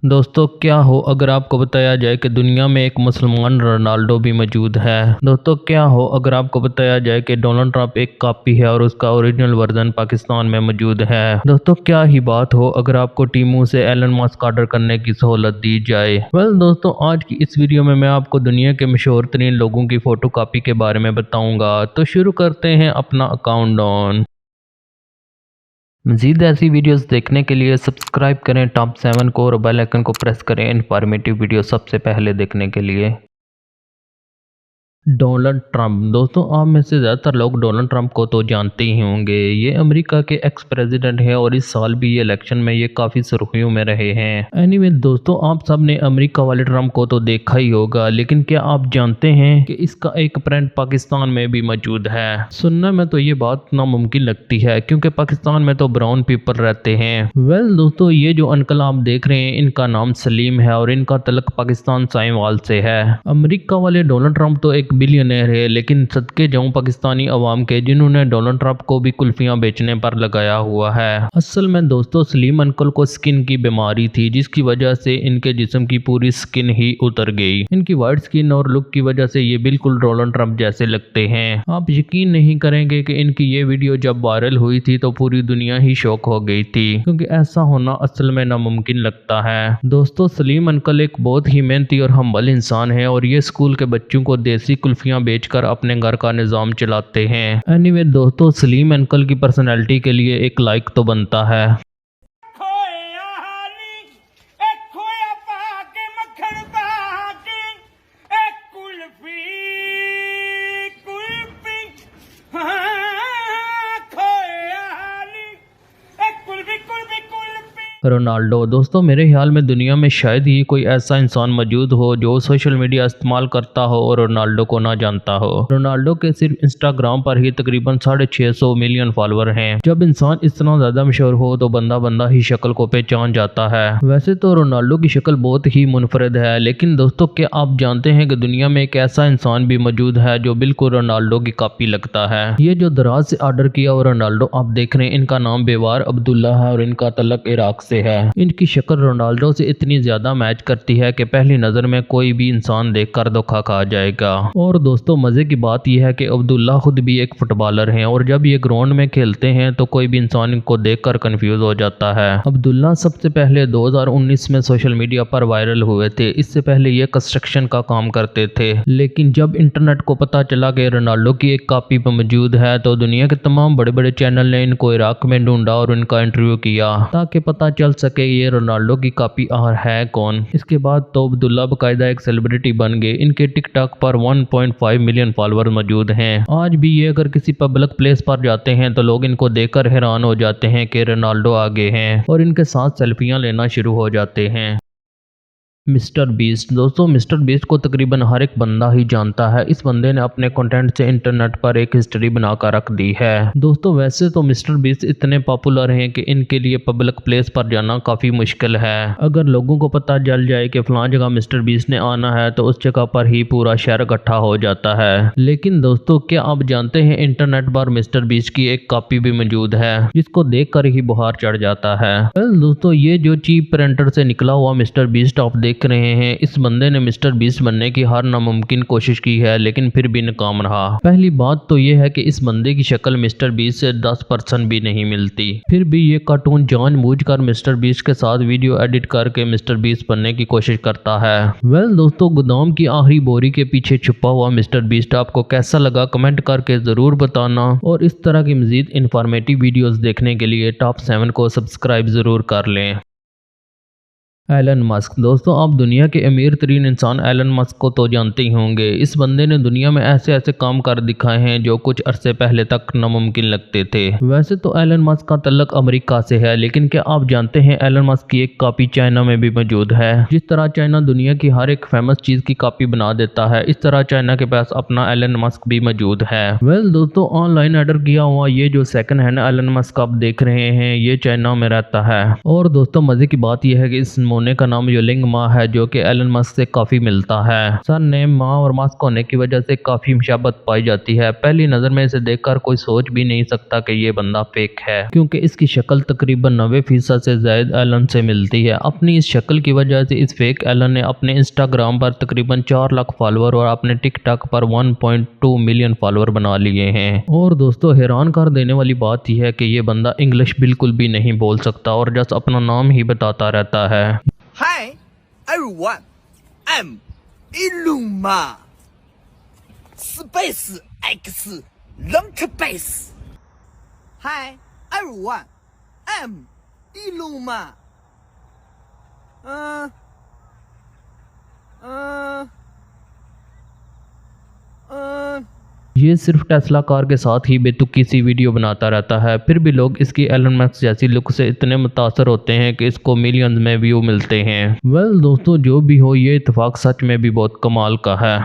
दोस्तों क्या हो अगर आपको बताया जाए कि दुनिया में एक मुसलमान रोनाल्डो भी मौजूद है। दोस्तों क्या हो अगर आपको बताया जाए कि डोनाल्ड ट्रंप एक कॉपी है और उसका ओरिजिनल वर्जन पाकिस्तान में मौजूद है। दोस्तों क्या ही बात हो अगर आपको टीमों से एलन मस्क ऑर्डर करने की सहूलत दी जाए। दोस्तों आज की इस वीडियो में मैं आपको दुनिया के मशहूर तरीन लोगों की फोटो कॉपी के बारे में बताऊंगा। तो शुरू करते हैं अपना अकाउंट ऑन। मज़ीद ऐसी वीडियोस देखने के लिए सब्सक्राइब करें टॉप 7 को और बेल आइकन को प्रेस करें इन्फॉर्मेटिव वीडियो सबसे पहले देखने के लिए। Donald Trump. दोस्तों आप में से ज़्यादातर लोग डोनाल्ड ट्रंप को तो जानते ही होंगे। ये अमेरिका के एक्स प्रेसिडेंट हैं और इस साल भी ये इलेक्शन में ये काफ़ी सुर्खियों में रहे हैं। एनीवे दोस्तों आप सब ने अमेरिका वाले ट्रंप को तो देखा ही होगा, लेकिन क्या आप जानते हैं कि इसका एक फ्रेंड पाकिस्तान में भी मौजूद है। सुनने में तो ये बात नामुमकिन लगती है क्योंकि पाकिस्तान में तो ब्राउन पीपल रहते हैं। दोस्तों ये जो अंकल आप देख रहे हैं इनका नाम सलीम है और इनका तलक पाकिस्तान साहिवाल से है। अमेरिका वाले डोनाल्ड ट्रंप तो एक बिलियनर है, लेकिन सदके जाऊं पाकिस्तानी अवाम के जिन्होंने डोनाल्ड ट्रंप को भी कुल्फियां बेचने पर लगाया हुआ है। असल में दोस्तों सलीम अंकल को स्किन की बीमारी थी जिसकी वजह से इनके जिस्म की पूरी स्किन ही उतर गई। इनकी वाइट स्किन और लुक की वजह से ये बिल्कुल डोनाल्ड ट्रंप जैसे लगते हैं। आप यकीन नहीं करेंगे कि इनकी ये वीडियो जब वायरल हुई थी तो पूरी दुनिया ही शॉक हो गई थी, क्योंकि ऐसा होना असल में नामुमकिन लगता है। दोस्तों सलीम अंकल एक बहुत ही मेहनती और हम्बल इंसान है और ये स्कूल के बच्चों को देसी कुल्फियां बेचकर अपने घर का निजाम चलाते हैं। एनीवे दोस्तों सलीम अंकल की पर्सनैलिटी के लिए एक लाइक तो बनता है। रोनाल्डो। दोस्तों मेरे ख्याल में दुनिया में शायद ही कोई ऐसा इंसान मौजूद हो जो सोशल मीडिया इस्तेमाल करता हो और रोनाल्डो को ना जानता हो। रोनाल्डो के सिर्फ इंस्टाग्राम पर ही तकरीबन 650 मिलियन फॉलोअर हैं। जब इंसान इतना ज्यादा मशहूर हो तो बंदा बंदा ही शक्ल को पहचान जाता है। वैसे तो रोनाल्डो की शक्ल बहुत ही मुनफरद है, लेकिन दोस्तों क्या आप जानते हैं कि दुनिया में एक ऐसा इंसान भी मौजूद है जो बिल्कुल रोनाल्डो की कॉपी लगता है। ये जो दराज से ऑर्डर किया हुआ रोनाल्डो आप देख रहे हैं, इनका नाम बेवार अब्दुल्ला है और इनका तलक इराक से है। इनकी शक्ल रोनाल्डो से इतनी ज्यादा मैच करती है कि पहली नजर में कोई भी इंसान देखकर धोखा खा जाएगा। और दोस्तों मजे की बात यह है कि अब्दुल्ला खुद भी एक फुटबॉलर हैं और जब ये ग्राउंड में खेलते हैं तो कोई भी इंसान इनको देखकर कंफ्यूज हो जाता है। अब्दुल्ला सबसे पहले 2019 में सोशल मीडिया पर वायरल हुए थे। इससे पहले ये कंस्ट्रक्शन का काम करते थे, लेकिन जब इंटरनेट को पता चला कि रोनाल्डो की एक कॉपी मौजूद है तो दुनिया के तमाम बड़े बड़े चैनल ने इनको इराक में ढूंढा और इनका इंटरव्यू किया ताकि पता चल सके ये रोनाल्डो की कॉपी और है कौन। इसके बाद तो अब्दुल्ला बकायदा एक सेलिब्रिटी बन गए। इनके टिकटॉक पर 1.5 मिलियन फॉलोअर मौजूद हैं। आज भी ये अगर किसी पब्लिक प्लेस पर जाते हैं तो लोग इनको देखकर हैरान हो जाते हैं कि रोनाल्डो आगे हैं और इनके साथ सेल्फियां लेना शुरू हो जाते हैं। Mister beast. दोस्तों मिस्टर बीस्ट को तकरीबन हर एक बंदा ही जानता है। इस बंदे ने अपने कंटेंट से इंटरनेट पर एक हिस्ट्री बनाकर रख दी है। दोस्तों वैसे तो मिस्टर बीस्ट इतने पॉपुलर हैं कि इनके लिए पब्लिक प्लेस पर जाना काफी मुश्किल है। अगर लोगों को पता चल जाए कि फलां जगह मिस्टर बीस्ट ने आना है तो उस जगह पर ही पूरा शहर इकट्ठा हो जाता है। लेकिन दोस्तों क्या आप जानते हैं इंटरनेट पर मिस्टर बीस्ट की एक कॉपी भी मौजूद है जिसको देख कर ही बुखार चढ़ जाता है। दोस्तों ये जो चीप प्रिंटर से निकला हुआ मिस्टर बीस्ट आप देख रहे हैं, इस बंदे ने मिस्टर बीस्ट बनने की हर नामुमकिन कोशिश की है लेकिन फिर भी नाकाम रहा। पहली बात तो यह है कि इस बंदे की शक्ल मिस्टर बीस्ट से 10% भी नहीं मिलती, फिर भी ये कार्टून जानबूझकर मिस्टर बीस्ट के साथ वीडियो एडिट करके मिस्टर बीस्ट बनने की कोशिश करता है। दोस्तों गोदाम की आखिरी बोरी के पीछे छुपा हुआ मिस्टर बीस्ट आपको कैसा लगा कमेंट करके जरूर बताना और इस तरह की मजीद इंफॉर्मेटिव वीडियोस देखने के लिए टॉप 7 को सब्सक्राइब जरूर कर लें। Elon Musk. दोस्तों आप दुनिया के अमीर तरीन इंसान एलन मस्क को तो जानते ही होंगे। इस बंदे ने दुनिया में ऐसे ऐसे काम कर दिखाए हैं जो कुछ अरसे पहले तक नामुमकिन लगते थे। वैसे तो एलन मस्क का तल्लक अमेरिका से है, लेकिन क्या आप जानते हैं एलन मस्क की एक कॉपी चाइना में भी मौजूद है। जिस तरह चाइना दुनिया की हर एक फेमस चीज की कॉपी बना देता है, इस तरह चाइना के पास अपना एलन मस्क भी मौजूद है। दोस्तों ऑनलाइन ऑर्डर किया हुआ ये जो सेकंड हैंड एलन मस्क आप देख रहे हैं ये चाइना में रहता है। और दोस्तों मजे की बात यह है कि इस होने का नाम युलिंग मा है, जो कि एलन मस्क से काफी मिलता है। सन नेम मा और मस्क होने की वजह से काफी मुशाबत पाई जाती है। पहली नजर में इसे देखकर कोई सोच भी नहीं सकता कि ये बंदा फेक है, क्योंकि इसकी शक्ल तकरीबन 90% से ज्यादा एलन से मिलती है। अपनी इस शक्ल की वजह से इस फेक एलन ने अपने इंस्टाग्राम पर तकरीबन 4 लाख फॉलोअर और अपने टिकटॉक पर 1.2 मिलियन फॉलोअर बना लिए हैं। और दोस्तों, हैरान कर देने वाली बात यह है कि ये बंदा इंग्लिश बिल्कुल भी नहीं बोल सकता और जस्ट अपना नाम ही बताता रहता है। Hi everyone, I'm Illuma Space X Launch Base. Hi everyone, I'm Illuma. Uh. ये सिर्फ टेस्ला कार के साथ ही बेतुकी सी वीडियो बनाता रहता है, फिर भी लोग इसकी एलन मस्क जैसी लुक से इतने मुतासर होते हैं कि इसको मिलियंस में व्यू मिलते हैं। वेल दोस्तों, जो भी हो, ये इत्तेफाक सच में भी बहुत कमाल का है।